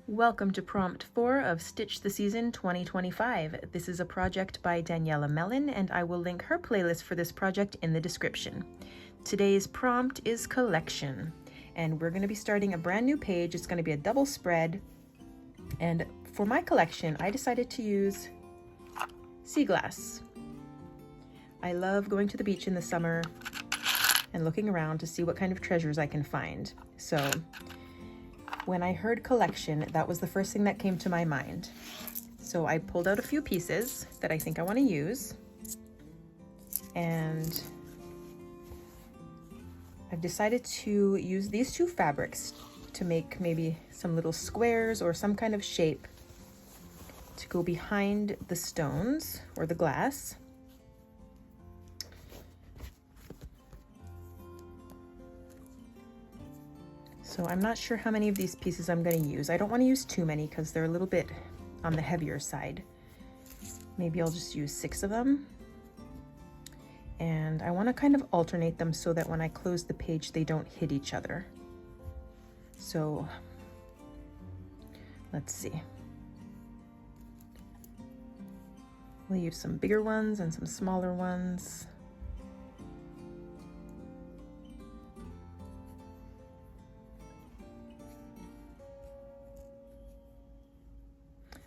Welcome to Prompt 4 of Stitch the Season 2025. This is a project by Daniela Mellen, and I will link her playlist for this project in the description. Today's prompt is collection, and we're going to be starting a brand new page. It's going to be a double spread, and for my collection, I decided to use sea glass. I love going to the beach in the summer and looking around to see what kind of treasures I can find. So when I heard collection, that was the first thing that came to my mind. So I pulled out a few pieces that I think I want to use. And I've decided to use these two fabrics to make maybe some little squares or some kind of shape to go behind the stones or the glass. So I'm not sure how many of these pieces I'm going to use. I don't want to use too many because they're a little bit on the heavier side. Maybe I'll just use 6 of them. And I want to kind of alternate them so that when I close the page, they don't hit each other. So let's see. We'll use some bigger ones and some smaller ones.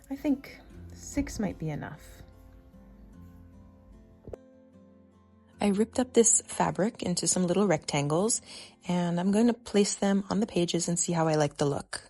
I think 6 might be enough. I ripped up this fabric into some little rectangles, and I'm going to place them on the pages and see how I like the look.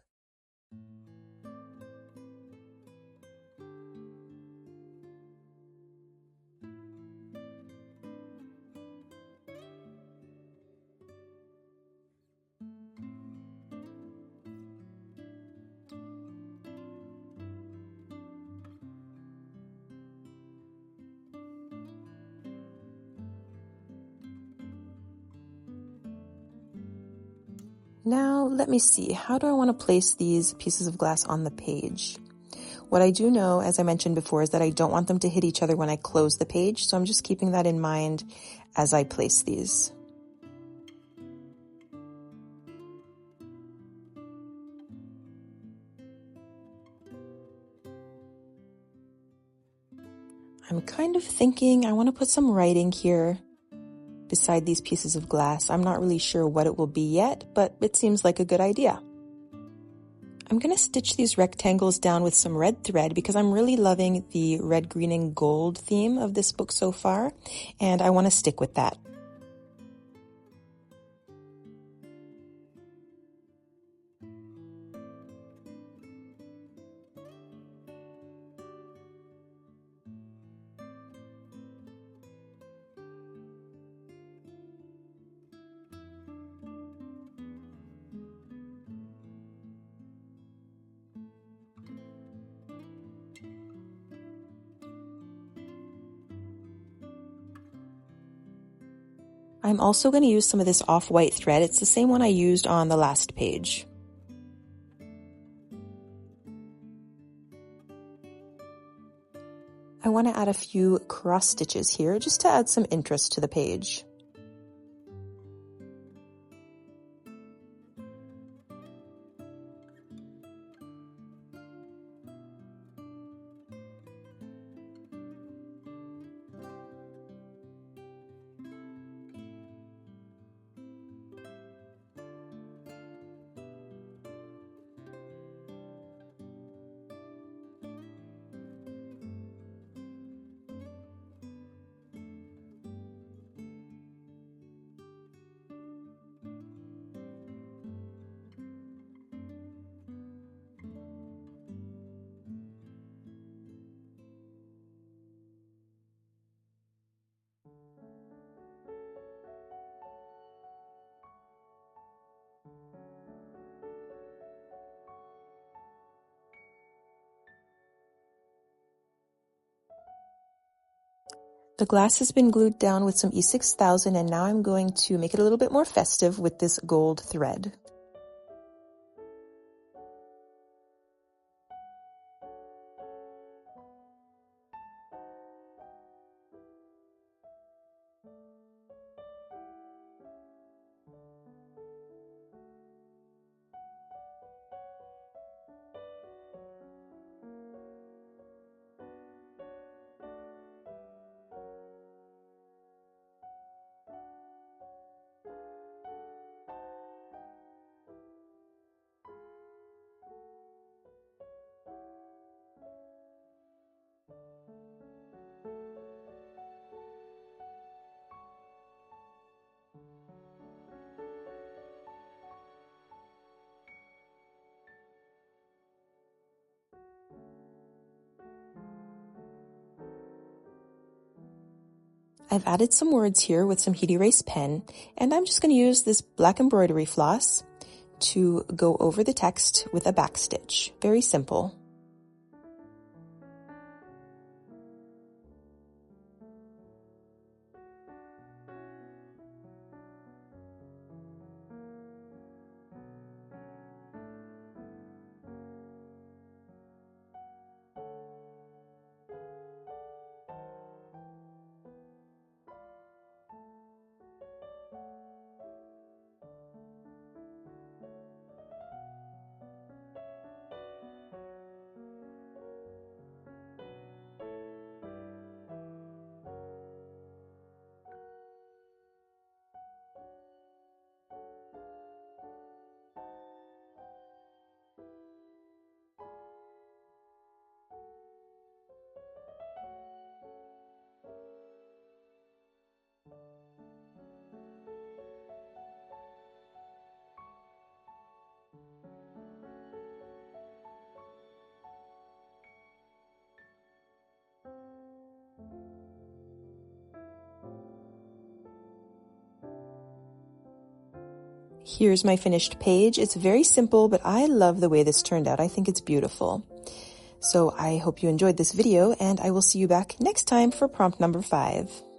Now, let me see, how do I want to place these pieces of glass on the page? What I do know, as I mentioned before, is that I don't want them to hit each other when I close the page, so I'm just keeping that in mind as I place these. I'm kind of thinking I want to put some writing here beside these pieces of glass. I'm not really sure what it will be yet, but it seems like a good idea. I'm going to stitch these rectangles down with some red thread because I'm really loving the red, green, and gold theme of this book so far, and I want to stick with that. I'm also going to use some of this off-white thread. It's the same one I used on the last page. I want to add a few cross stitches here just to add some interest to the page. The glass has been glued down with some E6000, and now I'm going to make it a little bit more festive with this gold thread. I've added some words here with some heat erase pen, and I'm just going to use this black embroidery floss to go over the text with a back stitch. Very simple. Here's my finished page. It's very simple, but I love the way this turned out. I think it's beautiful. So I hope you enjoyed this video, and I will see you back next time for prompt number 5.